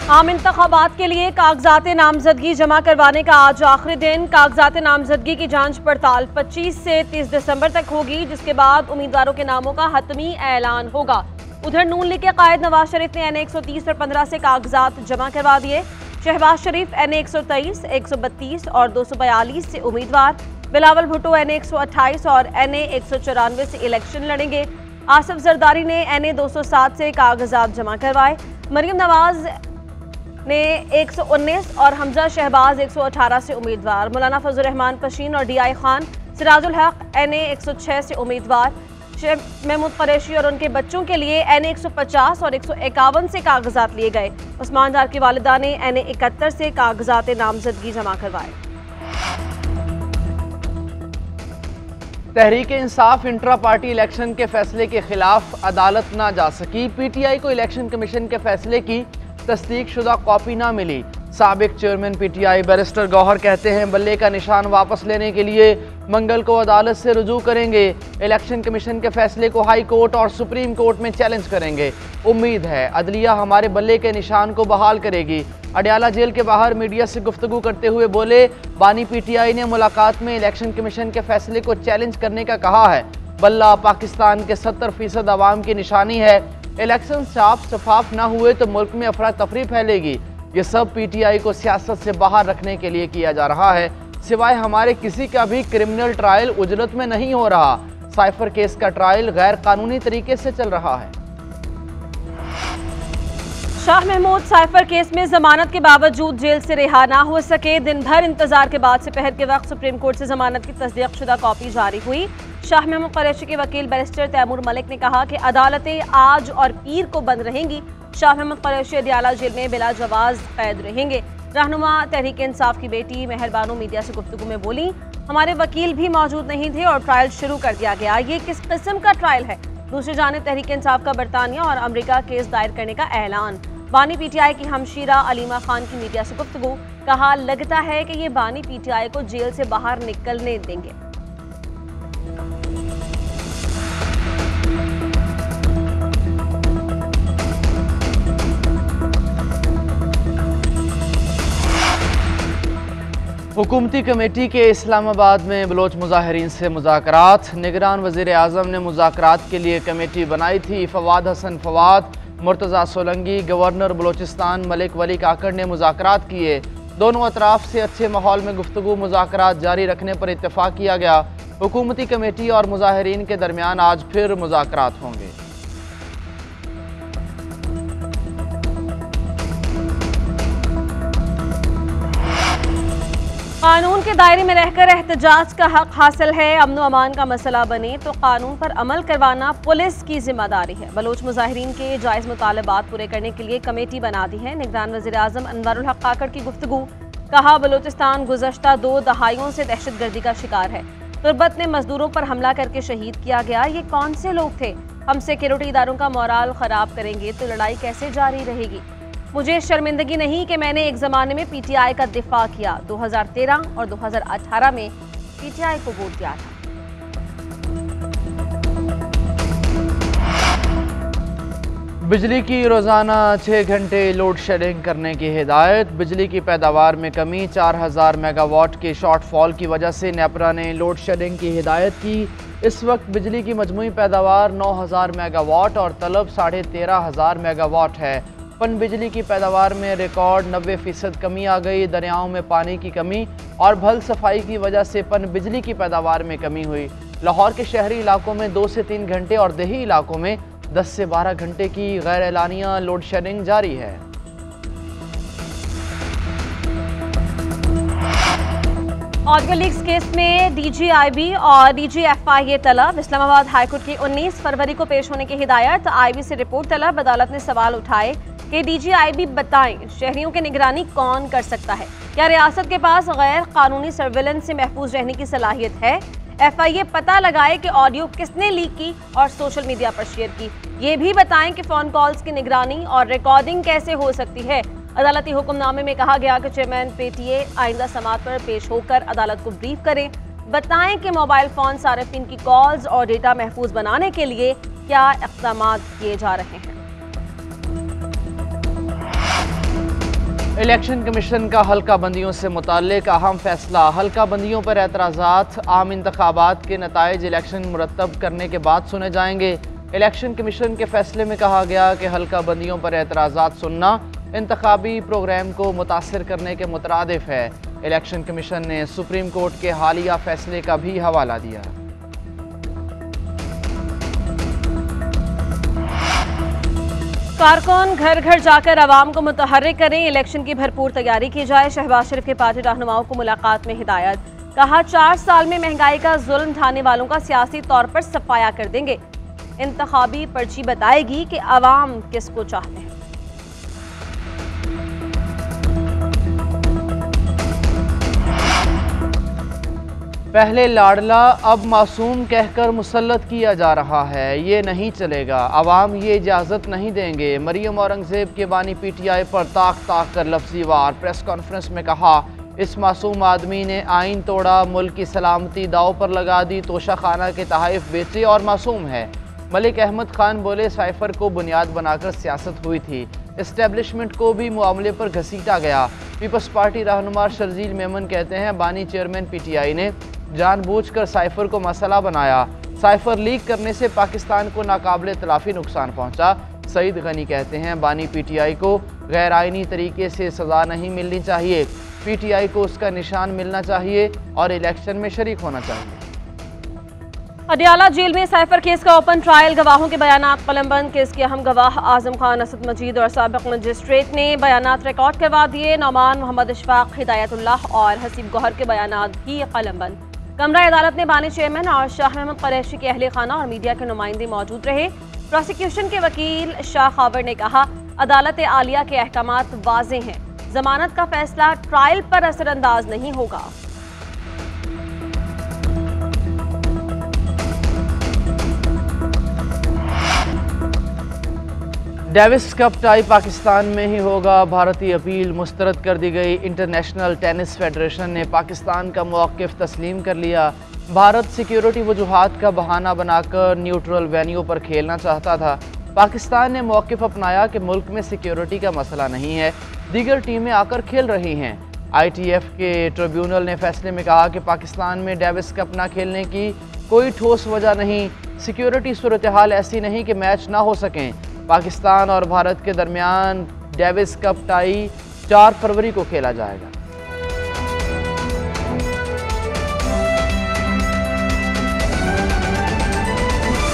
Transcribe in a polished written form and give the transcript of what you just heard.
आम इंतखाबात के लिए कागजात नामजदगी जमा करवाने का आज आखिरी दिन। कागजात नामजदगी की जांच पड़ताल 25 से 30 दिसंबर तक होगी, जिसके बाद उम्मीदवारों के नामों का हतमी ऐलान होगा। उधर नून लीग के कायद नवाज शरीफ ने NA 130 और 15 से कागजात जमा करवा दिए। शहबाज शरीफ NA 123, 132 और 242 से उम्मीदवार। बिलावल भुट्टो NA 128 और NA 194 से इलेक्शन लड़ेंगे। आसिफ जरदारी ने NA 207 से कागजात जमा करवाए। मरियम नवाज ने 119 और हमजा शहबाज 118 से उम्मीदवार। मौलाना फजल रहमान पशीन और DI खान, सिराजुल हक NA 106 से उम्मीदवार। शेख महमूद कुरैशी और उनके बच्चों के लिए NA 150 और 151 से कागजात लिए गए। उस्मान डार की वालिदा ने NA 71 से कागजात नामजदगी जमा करवाए। Tehreek Insaf intra party election के फैसले के खिलाफ अदालत ना जा सकी। PTI को इलेक्शन कमीशन के फैसले की तस्दीक शुदा कॉपी ना मिली। साबिक चेयरमैन PTI बैरिस्टर गौहर कहते हैं बल्ले का निशान वापस लेने के लिए मंगल को अदालत से रुजू करेंगे। इलेक्शन कमीशन के फैसले को हाई कोर्ट और सुप्रीम कोर्ट में चैलेंज करेंगे। उम्मीद है अदलिया हमारे बल्ले के निशान को बहाल करेगी। अडयाला जेल के बाहर मीडिया से गुफ्तगू करते हुए बोले, बानी PTI ने मुलाकात में इलेक्शन कमीशन के फैसले को चैलेंज करने का कहा है। बल्ला पाकिस्तान के 70% आवाम की निशानी है। इलेक्शन साफ शफाफ ना हुए तो मुल्क में अफरा तफरी फैलेगी। ये सब PTI को सियासत से बाहर रखने के लिए किया जा रहा है। सिवाय हमारे किसी का भी क्रिमिनल ट्रायल उजरत में नहीं हो रहा। साइफर केस का ट्रायल गैर कानूनी तरीके से चल रहा है। शाह महमूद साइफर केस में जमानत के बावजूद जेल से रिहा ना हो सके। दिन भर इंतजार के बाद दोपहर के वक्त सुप्रीम कोर्ट से जमानत की तस्दीक शुदा कॉपी जारी हुई। शाह महमूद कुरैशी के वकील बैरिस्टर तैमूर मलिक ने कहा कि अदालतें आज और पीर को बंद रहेंगी। शाह महमूद कुरैशी अडयाला जेल में बिला जवाज कैद रहेंगे। रहनुमा तहरीक इंसाफ की बेटी मेहरबानो मीडिया से गुफ्तगू में बोली, हमारे वकील भी मौजूद नहीं थे और ट्रायल शुरू कर दिया गया। ये किस किस्म का ट्रायल है? दूसरी जानिब तहरीक इंसाफ का बरतानिया और अमरीका केस दायर करने का ऐलान। बानी PTI की हमशीरा अलीमा खान की मीडिया से गुफ्तगू, कहा लगता है कि ये बानी PTI को जेल से बाहर निकलने देंगे। हुकूमती कमेटी के इस्लामाबाद में बलोच मुजाहिरीन से मुज़ाकरात। निगरान वज़ीर आज़म ने मुज़ाकरात के लिए कमेटी बनाई थी। फवाद हसन फवाद, मुर्तज़ा सोलंगी, गवर्नर बलोचिस्तान मलिक वली काकड़ ने मुज़ाकरात किए। दोनों अतराफ से अच्छे माहौल में गुफ्तगू मुज़ाकरात जारी रखने पर इत्तफ़ाक़ किया गया। हुकूमती कमेटी और मुजाहिरीन के दरमियान आज फिर मुज़ाकरात होंगे। कानून के दायरे में रहकर एहतजाज का हक हासिल है। अमन व अमान का मसला बने तो कानून पर अमल करवाना पुलिस की जिम्मेदारी है। बलोच मुजाहिरीन के जायज़ मुतालबात पूरे करने के लिए कमेटी बना दी है। निगरान वज़ीर आज़म अनवरुल हक काकड़ की गुफ्तगू, कहा बलोचिस्तान गुज़श्ता 2 दहाइयों से दहशतगर्दी का शिकार है। तुर्बत ने मजदूरों पर हमला करके शहीद किया गया। ये कौन से लोग थे? हम सिक्योरिटी इदारों का मोराल ख़राब करेंगे तो लड़ाई कैसे जारी रहेगी? मुझे शर्मिंदगी नहीं कि मैंने एक ज़माने में PTI का दिफा किया। 2013 और 2018 में PTI को वोट दिया था। बिजली की रोज़ाना 6 घंटे लोड शेडिंग करने की हिदायत। बिजली की पैदावार में कमी। 4000 मेगावाट के शॉर्टफॉल की वजह से नेपरा ने लोड शेडिंग की हिदायत की। इस वक्त बिजली की मजमूई पैदावार 9000 मेगावाट और तलब 13500 मेगावाट है। पन बिजली की पैदावार में रिकॉर्ड 90% कमी आ गई। दरियाओं में पानी की कमी और भल सफाई की वजह से पन बिजली की पैदावार में कमी हुई। लाहौर के शहरी इलाकों में 2 से 3 घंटे और देही इलाकों में 10 से 12 घंटे की गैर एलानिया लोड शेडिंग जारी है। ऑडियो लीक्स केस में DGIB और DGFI तलब। इस्लामाबाद हाईकोर्ट की 19 फरवरी को पेश होने की हिदायत। IB से रिपोर्ट तलब। अदालत ने सवाल उठाए कि DGIB बताएं शहरियों की निगरानी कौन कर सकता है? क्या रियासत के पास गैर कानूनी सर्विलेंस से महफूज रहने की सलाहियत है? FIA पता लगाए कि ऑडियो किसने लीक की और सोशल मीडिया पर शेयर की। ये भी बताएं कि फ़ोन कॉल्स की निगरानी और रिकॉर्डिंग कैसे हो सकती है। अदालती हुक्मनामे में कहा गया कि चेयरमैन PTA आइंदा समात पर पेश होकर अदालत को ब्रीफ करें। बताएं कि मोबाइल फ़ोन सार्फिन की कॉल्स और डेटा महफूज बनाने के लिए क्या इक़दाम किए जा रहे हैं। इलेक्शन कमीशन का हल्का बंदियों से मुताल्लिक अहम फैसला। हल्का बंदियों पर एतराज़ात आम इंतखाबात के नताइज इलेक्शन मुरतब करने के बाद सुने जाएंगे। इलेक्शन कमीशन के फैसले में कहा गया कि हल्का बंदियों पर एतराज़ात सुनना इंतखाबी प्रोग्राम को मुतासर करने के मुतरादिफ है। इलेक्शन कमीशन ने सुप्रीम कोर्ट के हालिया फैसले का भी हवाला दिया। कारकुन घर घर जाकर आवाम को मुतहर्रिक करें, इलेक्शन की भरपूर तैयारी की जाए। शहबाज शरीफ के पार्टी रहनुमाओं को मुलाकात में हिदायत। कहा 4 साल में महंगाई का जुल्म ढाने वालों का सियासी तौर पर सफाया कर देंगे। इंतखाबी पर्ची बताएगी कि आवाम किसको चाहते हैं। पहले लाडला अब मासूम कहकर मुसल्लत किया जा रहा है, ये नहीं चलेगा। अवाम ये इजाज़त नहीं देंगे। मरियम औरंगज़ेब के बानी PTI पर ताक ताक कर लफ्ज़ी वार। प्रेस कॉन्फ्रेंस में कहा इस मासूम आदमी ने आइन तोड़ा, मुल्क की सलामती दाव पर लगा दी, तोशा खाना के तहाइफ बेचे और मासूम है। मलिक अहमद खान बोले साइफर को बुनियाद बनाकर सियासत हुई थी, इस्टेब्लिशमेंट को भी मामले पर घसीटा गया। पीपल्स पार्टी रहनुमा शर्जील मेमन कहते हैं बानी चेयरमैन PTI ने जानबूझकर साइफर को मसला बनाया। साइफर लीक करने से पाकिस्तान को नाकाबिले तलाफी नुकसान पहुंचा। सईद गनी कहते हैं बानी PTI को गैर आइनी तरीके से सज़ा नहीं मिलनी चाहिए, PTI को उसका निशान मिलना चाहिए और इलेक्शन में शरीक होना चाहिए। अडियाला जेल में साइफर केस का ओपन ट्रायल, गवाहों के बयानात कलमबंद। केस के अहम गवाह आजम खान, असद मजीद और साबिक मजिस्ट्रेट ने बयानात रिकॉर्ड करवा दिए। नौमान मोहम्मद इशफाक, हिदायतुल्लाह और हसीब गौहर के बयानात भी कलमबंद। कमरा अदालत ने बानी चेयरमैन और शाह महमूद कुरैशी के अहले खाना और मीडिया के नुमाइंदे मौजूद रहे। प्रोसिक्यूशन के वकील शाह खावर ने कहा अदालत आलिया के अहकामात वाज़ेह हैं, जमानत का फैसला ट्रायल पर असरअंदाज नहीं होगा। डेविस कप टाई पाकिस्तान में ही होगा। भारतीय अपील मुस्तरद कर दी गई। इंटरनेशनल टेनिस फेडरेशन ने पाकिस्तान का मौक़िफ़ तस्लीम कर लिया। भारत सिक्योरिटी वजूहात का बहाना बनाकर न्यूट्रल वेन्यू पर खेलना चाहता था। पाकिस्तान ने मौक़िफ़ अपनाया कि मुल्क में सिक्योरिटी का मसला नहीं है, दीगर टीमें आकर खेल रही हैं। ITF के ट्रिब्यूनल ने फैसले में कहा कि पाकिस्तान में डेविस कप ना खेलने की कोई ठोस वजह नहीं। सिक्योरिटी सूरत हाल ऐसी नहीं कि मैच ना हो सकें। पाकिस्तान और भारत के दरमियान डेविस कप टाई 4 फरवरी को खेला जाएगा।